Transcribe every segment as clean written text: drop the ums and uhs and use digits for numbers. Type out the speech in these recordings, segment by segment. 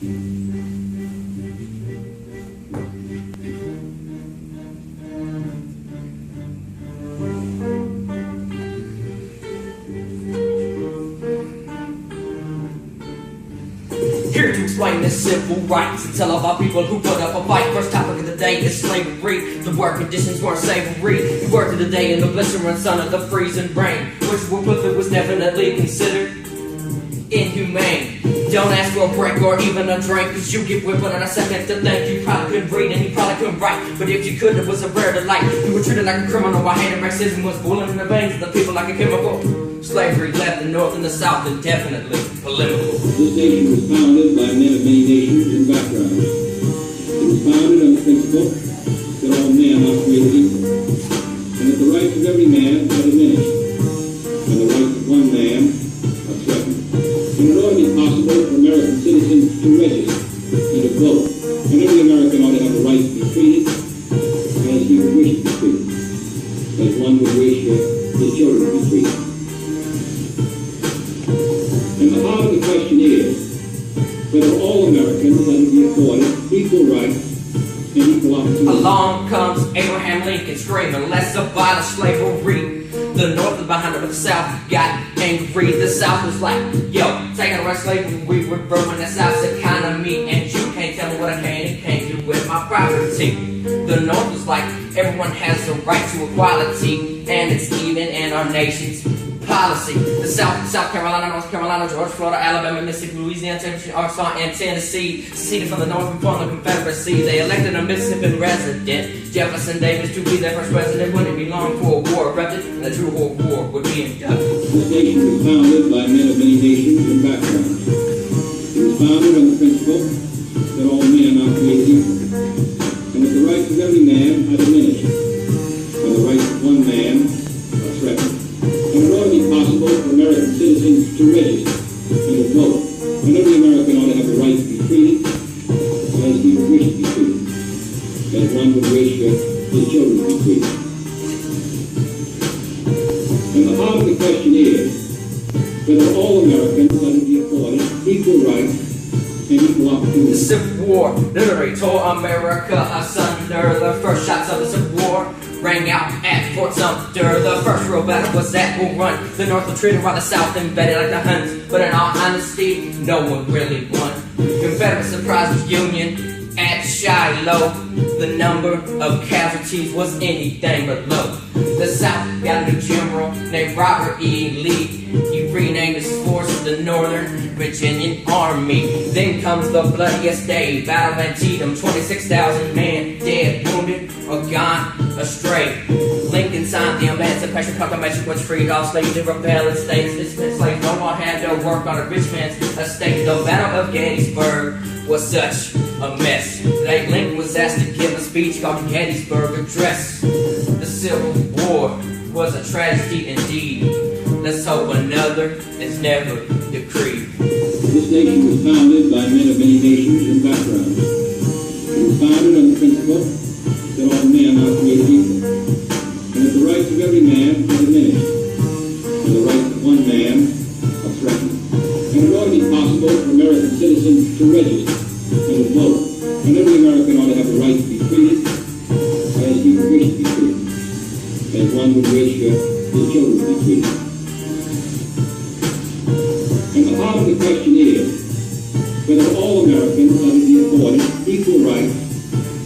Here to explain the civil rights and tell all our people who put up a fight. First topic of the day is slavery. The work conditions weren't savory. You worked of the day in the blistering sun of the freezing rain, which was definitely considered inhumane. Don't ask for a break or even a drink, cause you get whipped in a second to think. You probably couldn't read and you probably couldn't write, but if you could, it was a rare delight. You were treated like a criminal while hated racism was boiling in the veins of the people like a chemical. Slavery left the North and the South indefinitely polemical. This nation was founded by men of many nations and backgrounds. It was founded on the principle that all men are created equal, and that the rights of every man are diminished, and the rights of one man are threatened. And it ought to be possible for American citizens to register and to vote, and every American ought to have the right to be treated as he would wish to be treated, as one would wish his children to be treated. And the heart of the question is whether all Americans are to be afforded equal rights and equal opportunity. Along comes Abraham Lincoln screaming, let's abolish slavery. The North was behind it, but the South got angry. The South was like, yo, taking away slavery, we were ruining the South's economy, and you can't tell me what I can and can't do with my property. The North was like, everyone has the right to equality, and it's even in our nation's policy. The South Carolina, North Carolina, Georgia, Florida, Alabama, Mississippi, Louisiana, Tennessee, Arkansas, and Tennessee seceded from the North and formed the Confederacy. They elected a Mississippi resident, Jefferson Davis, to be their first president. Wouldn't be long for a war erupted, and a true war would be inducted. This nation was founded by men of many nations and backgrounds. It was founded on the principle that all men are created equal, and that the rights of every man are diminished, and the rights of one man are threatened. And it ought to be possible for American citizens to register and to vote, and every American ought to have the right to be treated as he would wish to be treated, as one would wish his children to be treated. And the heart of the question is whether all Americans are to be afforded equal rights and equal opportunity. The Civil War literally tore America asunder. The first shots of the Civil War rang out at Fort Sumter. The first real battle was at Bull Run. The North retreated while the South invaded like the Huns. But in all honesty, no one really won. Confederate surprise was Union at Shiloh. The number of casualties was anything but low. The South got a new general named Robert E. Lee. He renamed his force the Northern Virginian Army. Then comes the bloodiest day, Battle of Antietam. 26,000 men dead, wounded, or gone astray. Lincoln signed the Emancipation Proclamation, which freed all slaves in rebellion states. Dismissed slaves no more had to work on a rich man's estate. The Battle of Gettysburg was such a mess that Lincoln was asked to give a speech called the Gettysburg Address. The Civil War was a tragedy indeed. Let's hope another is never decreed. This nation was founded by men of many nations and backgrounds. It was founded on the principle that all men are created equal, and that the rights of every man are diminished, and the rights of one man are threatened. And it ought to be possible for American citizens to register and to vote, and every American ought to have the right to be treated as he would wish to be treated, as one would wish his children to be treated. And the heart of the question is whether all Americans are to be afforded equal rights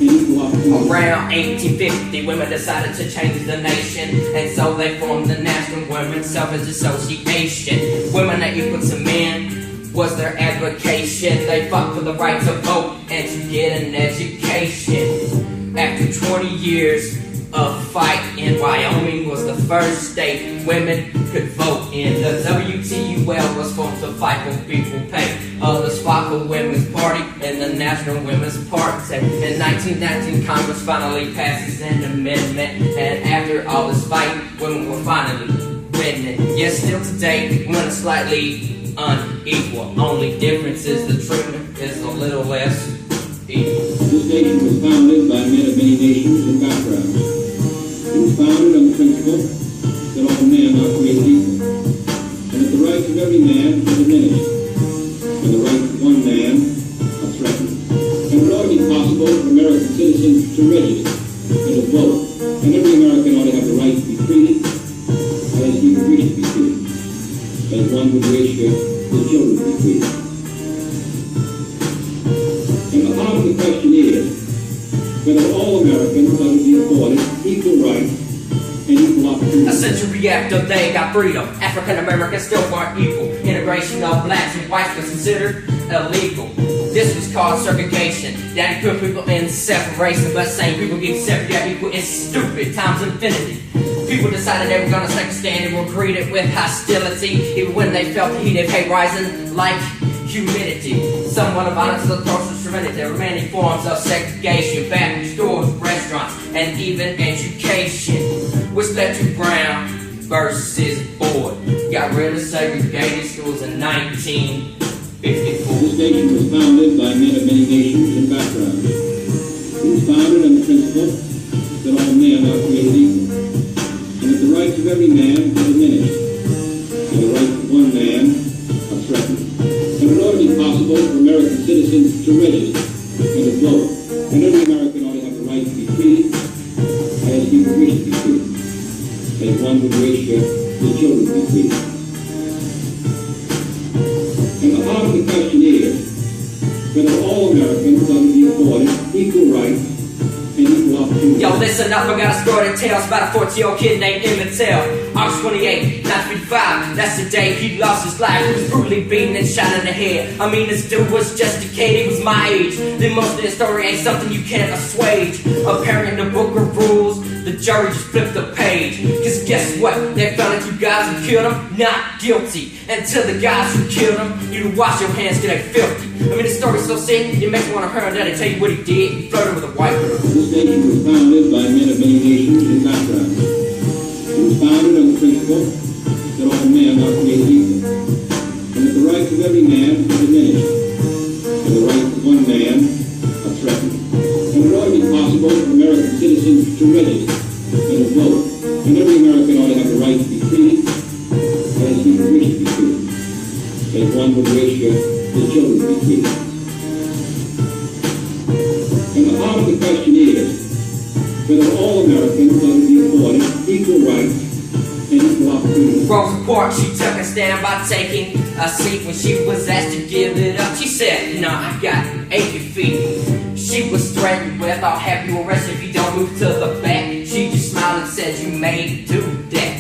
and equal opportunity. Around 1850, women decided to change the nation, and so they formed the National Women's Suffrage Association. Women are equal to men was their advocation. They fought for the right to vote and to get an education. After 20 years of fight in Wyoming was the first state women could vote in. The WTUL was formed to fight for equal pay. The Sparkle Women's Party and the National Women's Party. In 1919, Congress finally passes an amendment, and after all this fight, women were finally winning. Yes, still today, women are slightly unequal. Only difference is the treatment is a little less equal. This nation was founded by men of many nations and backgrounds. It was founded on the principle that all men are created equal, and that the rights of every man are diminished, and the rights of one man are question is whether all Americans ought to be afforded equal rights and equal opportunity. A century after they got freedom, African Americans still weren't equal. Integration of blacks and whites was considered illegal. This was called segregation. That put people in separation, but same people get separated equal is stupid times infinity. People decided they were gonna take a stand and were greeted with hostility, even when they felt the heat of hate rising like humidity. Somewhat of violence of social serenity. There were many forms of segregation, back stores, restaurants, and even education, which led to Brown versus Board. Got rid of segregated schools in 1954. This nation was founded by men of many nations and backgrounds. It was founded on the principle that all men are created equal, and that the rights of every man are diminished, and the rights of one man are threatened. And it ought to be possible for American citizens to register and to vote, and every American ought to have the right to be treated as he would wish to be treated, as one would wish his children to be treated. And the heart of the question is whether all Americans ought to be afforded equal rights and equal opportunity. Yo, listen up, I got a story that tells about a 14-year-old kid named Emmett Till. August 28, 1955, that's the day he lost his life. He was brutally beaten and shot in the head. I mean, this dude was just a kid, he was my age. Then most of the story ain't something you can't assuage. Apparently the book of rules, the jury just flipped the page. Cause guess what? They found that you guys who killed him, not guilty. And to the guys who killed him, you to wash your hands, get like filthy. I mean, the story's so sick, it makes me want to hurt that and tell you what he did. He flirted with a white girl. This nation was founded by men of many nations and backgrounds. It was founded on the principle that all men are created equal, and that the rights of every man are diminished, and the rights of one man are threatened. And it ought to be possible for American citizens to register and to vote, and every American ought to have the right to be treated as he would wish to be treated, as one would wish his children to be treated. And the heart of the question is whether all Americans ought to be afforded equal rights and equal opportunity. Rosa Parks, she took a stand by taking a seat when she was asked to give it up. She said, no, I got 80 feet. She was threatened with, I'll have you arrested if you don't move to the back. She just smiled and said, you may do that.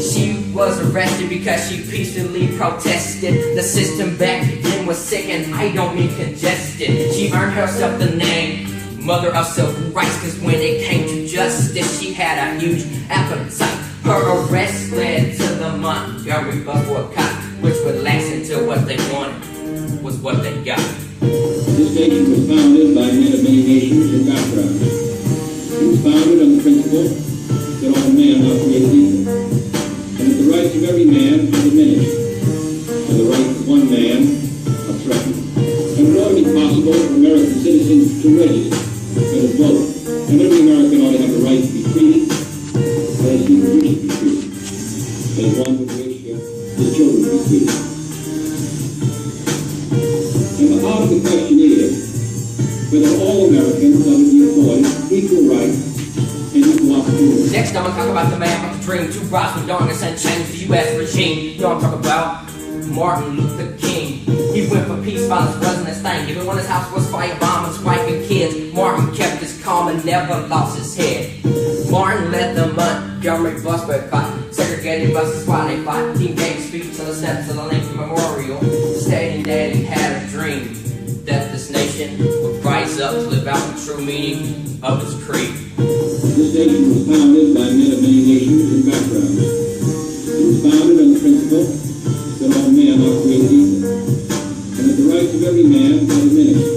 She was arrested because she peacefully protested. The system back then was sick and I don't mean congested. She earned herself the name Mother of Civil Rights, cause when it came to justice, she had a huge appetite. Her arrest led to the Montgomery bus boycott, which would last until what they wanted was what they got. This nation was founded by men of many nations and backgrounds. It was founded on the principle that all men are created equal, and that the rights of every man are diminished, and the rights of one man are threatened. And it ought to be possible for American citizens to register and to vote, and every American ought to have the right to be treated as he would wish to be treated, as one would wish his children to be treated. And the heart of the question is whether all Americans ought to be afforded equal rights and equal opportunity. Next, I'm gonna talk about the man with the dream to rise from darkness and change the U.S. regime. You know I'm talking about Martin Luther King. He went for peace, violence wasn't his thing. Even when his house was firebombed, his wife and kids, Martin kept his calm and never lost his head. Martin led the Montgomery bus boycott, segregated buses while they fought. King gave a speech on the steps of the Lincoln Memorial, stating that he had a dream that this nation would rise up to live out the true meaning of its creed. This nation was founded by men of many nations and backgrounds. It was founded on the principle that all men are created equal, and that the rights of every man are diminished,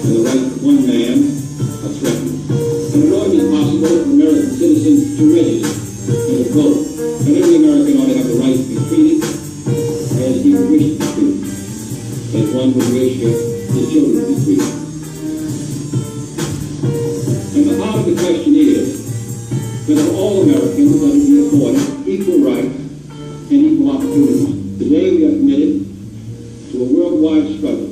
and the rights of one man are threatened. And it ought to be possible for American citizens to register and to vote, and every American ought to have the right to be treated as he would wish to be treated, as one would wish his children to be treated. And the heart of the question is whether all Americans ought to be afforded equal rights and equal opportunities. Today we are committed to a worldwide struggle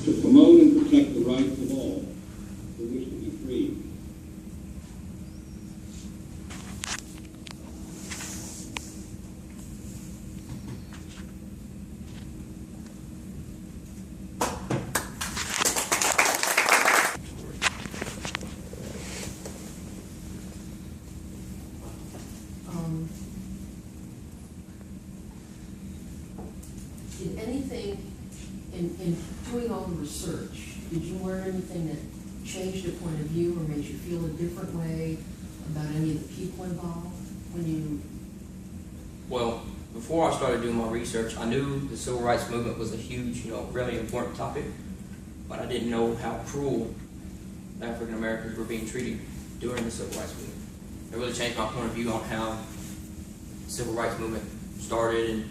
to promote and protect the rights of all who wish to be free. doing all the research, did you learn anything that changed your point of view or made you feel a different way about any of the people involved when you? Well, before I started doing my research, I knew the civil rights movement was a huge, really important topic, but I didn't know how cruel African Americans were being treated during the civil rights movement. It really changed my point of view on how the civil rights movement started, and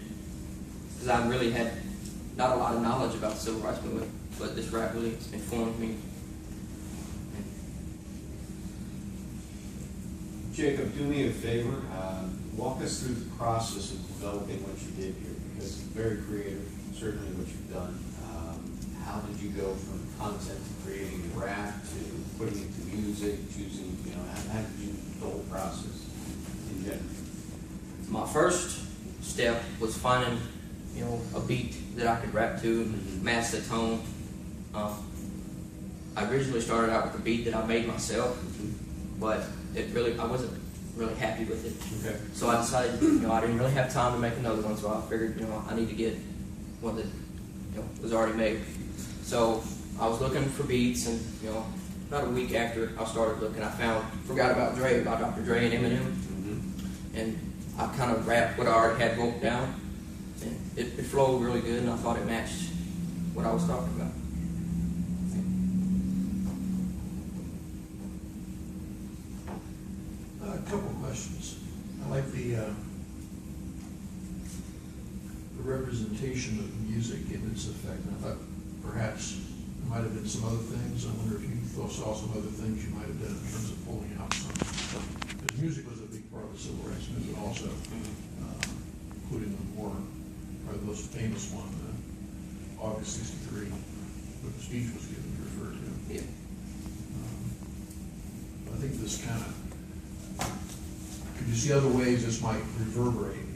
because I really had not a lot of knowledge about the civil rights movement, but this rap really informed me. Jacob, do me a favor. Walk us through the process of developing what you did here, because it's very creative, certainly what you've done. How did you go from content to creating the rap to putting it to music, choosing, how did you do the whole process in general? My first step was finding, a beat that I could rap to and match the tone. I originally started out with a beat that I made myself, but I wasn't really happy with it. Okay. So I decided, I didn't really have time to make another one, so I figured, I need to get one that, was already made. So I was looking for beats, and, about a week after I started looking, forgot about Dre, about Dr. Dre and Eminem, and I kind of rapped what I already had wrote down, and it flowed really good, and I thought it matched what I was talking about. A couple of questions. I like the representation of music and its effect. And I thought perhaps there might have been some other things. I wonder if you saw some other things you might have done in terms of pulling out some. Because music was a big part of the civil rights movement also, including the more, or the most famous one, August '63, where the speech was given, referred to. Yeah. I think this kind of, could you see other ways this might reverberate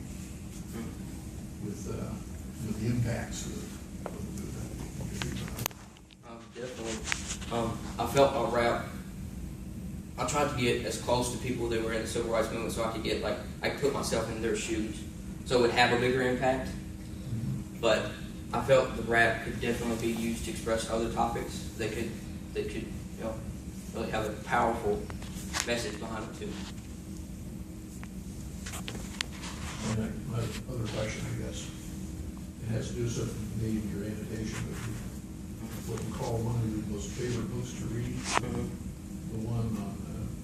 with the impacts of the movement? Definitely. I felt my rap, I tried to get as close to people that were in the civil rights movement so I could put myself in their shoes so it would have a bigger impact. But I felt the rap could definitely be used to express other topics that could really have a powerful message behind it too. And my other question, I guess, it has to do with something maybe in your annotation, but what you call one of your most favorite books to read, the one on,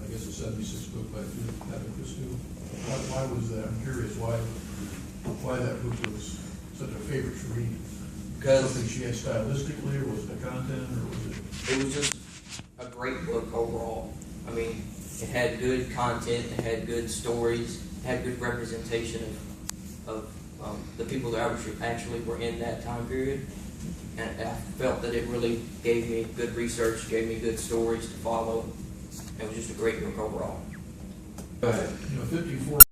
I guess, the 76 book by Patrick Christou. Why was that? I'm curious why that book was such a favorite to read. Because something she had stylistically, or was it the content, or was it? It was just a great book overall. I mean, it had good content, it had good stories, it had good representation of the people that actually were in that time period. And I felt that it really gave me good research, gave me good stories to follow. It was just a great book overall. Go ahead. 54